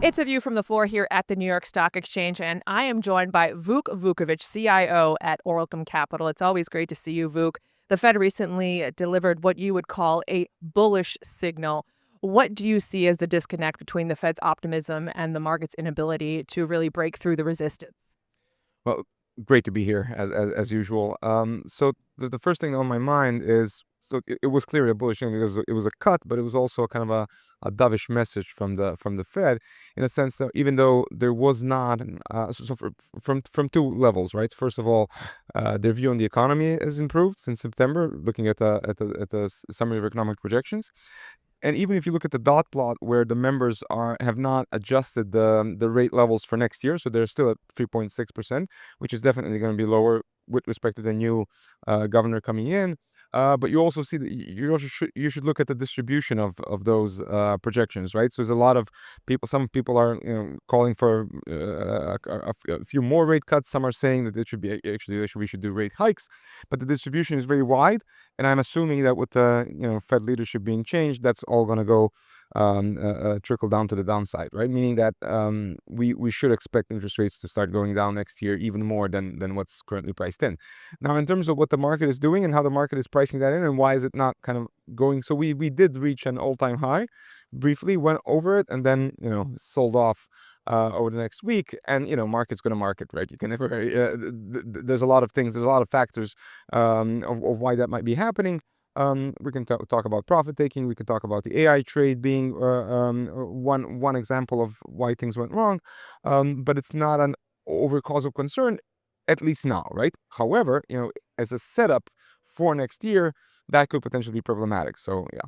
It's a view from the floor here at the New York Stock Exchange, and I am joined by Vuk Vukovic, CIO at Oraclum Capital. It's always great to see you, Vuk. The Fed recently delivered what you would call a bullish signal. What do you see as the disconnect between the Fed's optimism and the market's inability to really break through the resistance? Well, great to be here as usual. So the first thing on my mind is it was clearly a bullish thing because it was a cut, but it was also kind of a dovish message from the Fed in a sense that even though there was not from two levels, right? First of all, their view on the economy has improved since September, looking at the summary of economic projections. And even if you look at the dot plot where the members have not adjusted the rate levels for next year, so they're still at 3.6%, which is definitely going to be lower with respect to the new governor coming in. But you also see that you should look at the distribution of those projections, right? So there's a lot of people. Some people are calling for a few more rate cuts. Some are saying that it should be we should do rate hikes, but the distribution is very wide. And I'm assuming that with the Fed leadership being changed, that's all going to go trickle down to the downside, right? Meaning that we should expect interest rates to start going down next year even more than what's currently priced in. Now, in terms of what the market is doing and how the market is pricing that in, and why is it not kind of going? So we did reach an all-time high, briefly went over it, and then sold off over the next week. And market's going to market, right? You can never there's a lot of things, there's a lot of factors of why that might be happening. We can talk about profit taking. We can talk about the AI trade being one example of why things went wrong, but it's not an over causal concern, at least now, right? However, as a setup for next year, that could potentially be problematic. So yeah.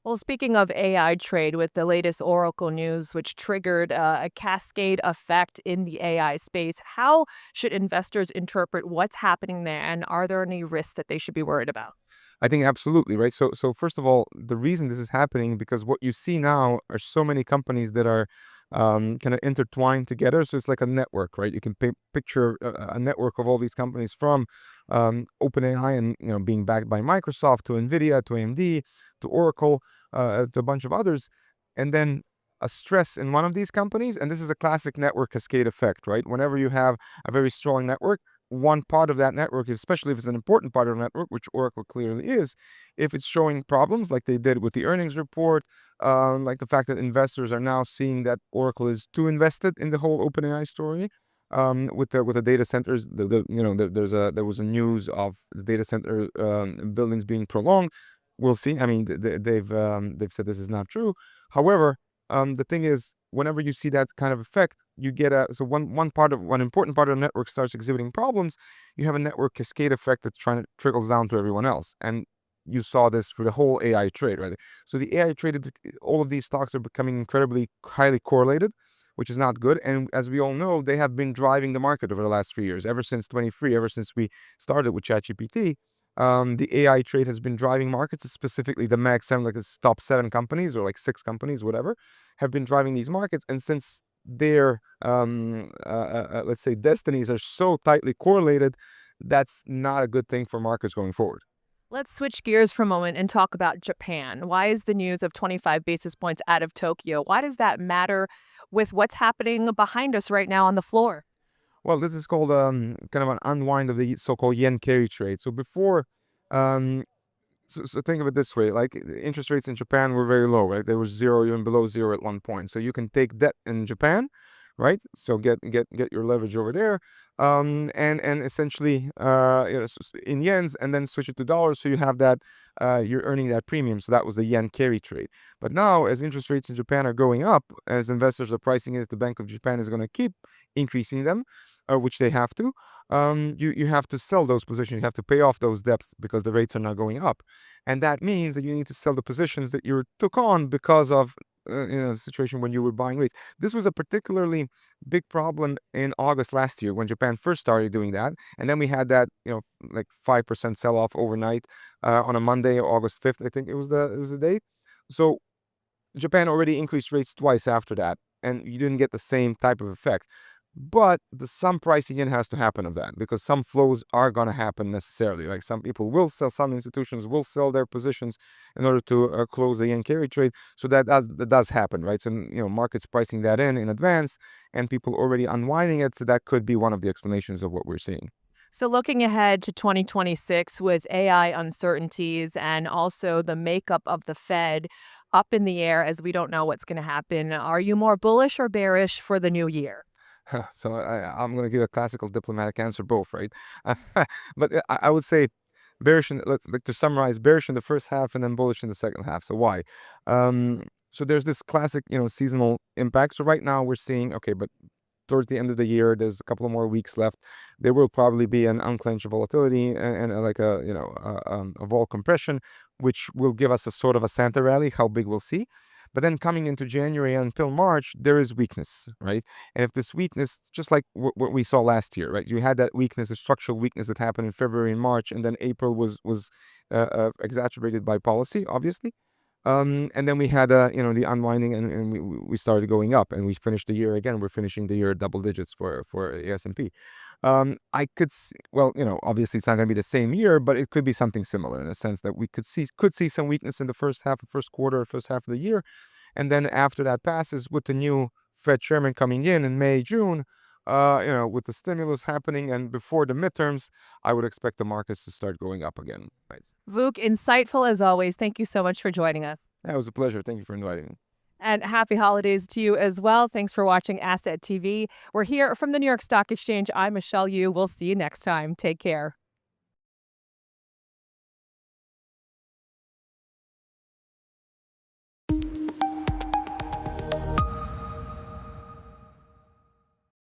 Well, speaking of AI trade, with the latest Oracle news, which triggered a cascade effect in the AI space, how should investors interpret what's happening there? And are there any risks that they should be worried about? I think absolutely, right? So first of all, the reason this is happening because what you see now are so many companies that are kind of intertwined together. So it's like a network, right? You can picture a network of all these companies from OpenAI and being backed by Microsoft to Nvidia to AMD to Oracle to a bunch of others, and then a stress in one of these companies, and this is a classic network cascade effect, right? Whenever you have a very strong network, one part of that network, especially if it's an important part of the network, which Oracle clearly is, if it's showing problems like they did with the earnings report, like the fact that investors are now seeing that Oracle is too invested in the whole OpenAI story, with the data centers, there was a news of the data center buildings being prolonged. We'll see. I mean, they've said this is not true. However, the thing is, whenever you see that kind of effect, you get one important part of the network starts exhibiting problems. You have a network cascade effect that's trying to trickles down to everyone else, and you saw this for the whole AI trade, right? So the AI trade, all of these stocks are becoming incredibly highly correlated, which is not good. And as we all know, they have been driving the market over the last 3 years, ever since 23, ever since we started with ChatGPT. The AI trade has been driving markets, specifically the Mag 7, like the top 7 companies or like 6 companies, whatever, have been driving these markets. And since their, let's say, destinies are so tightly correlated, that's not a good thing for markets going forward. Let's switch gears for a moment and talk about Japan. Why is the news of 25 basis points out of Tokyo? Why does that matter with what's happening behind us right now on the floor? Well, this is called kind of an unwind of the so-called yen carry trade. So before, um, so think of it this way: like the interest rates in Japan were very low, right? They were zero, even below zero at one point. So you can take debt in Japan, right? So get your leverage over there, and essentially in yens, and then switch it to dollars. So you have that you're earning that premium. So that was the yen carry trade. But now, as interest rates in Japan are going up, as investors are pricing it, the Bank of Japan is going to keep increasing them, which they have to. You have to sell those positions. You have to pay off those debts because the rates are not going up, and that means that you need to sell the positions that you took on because of the situation when you were buying rates. This was a particularly big problem in August last year when Japan first started doing that, and then we had that like 5% sell off overnight on a Monday, August 5th, I think it was the date. So Japan already increased rates twice after that, and you didn't get the same type of effect. But some pricing in has to happen of that, because some flows are going to happen necessarily. Like some people will sell, some institutions will sell their positions in order to close the yen carry trade. So that does happen, right? So markets pricing that in advance, and people already unwinding it. So that could be one of the explanations of what we're seeing. So, looking ahead to 2026 with AI uncertainties and also the makeup of the Fed up in the air as we don't know what's going to happen, are you more bullish or bearish for the new year? So I'm going to give a classical diplomatic answer, both, right? But I would say bearish like to summarize, bearish in the first half and then bullish in the second half. So why? So there's this classic, seasonal impact. So right now we're seeing, okay, but towards the end of the year, there's a couple of more weeks left. There will probably be an unclench volatility and like a vol compression, which will give us a sort of a Santa rally. How big we'll see. But then coming into January until March, there is weakness, right? And if this weakness, just like what we saw last year, right? You had that weakness, a structural weakness that happened in February and March, and then April was exacerbated by policy, obviously. And then we had the unwinding, and we started going up, and we finished the year again. We're finishing the year double digits for S&P. I could see, well, obviously it's not going to be the same year, but it could be something similar in a sense that we could see some weakness in the first half, first quarter, first half of the year, and then after that passes, with the new Fed chairman coming in May, June, with the stimulus happening and before the midterms, I would expect the markets to start going up again. Right. Vuk, insightful as always. Thank you so much for joining us. That was a pleasure. Thank you for inviting me. And happy holidays to you as well. Thanks for watching Asset TV. We're here from the New York Stock Exchange. I'm Michelle Yu. We'll see you next time. Take care.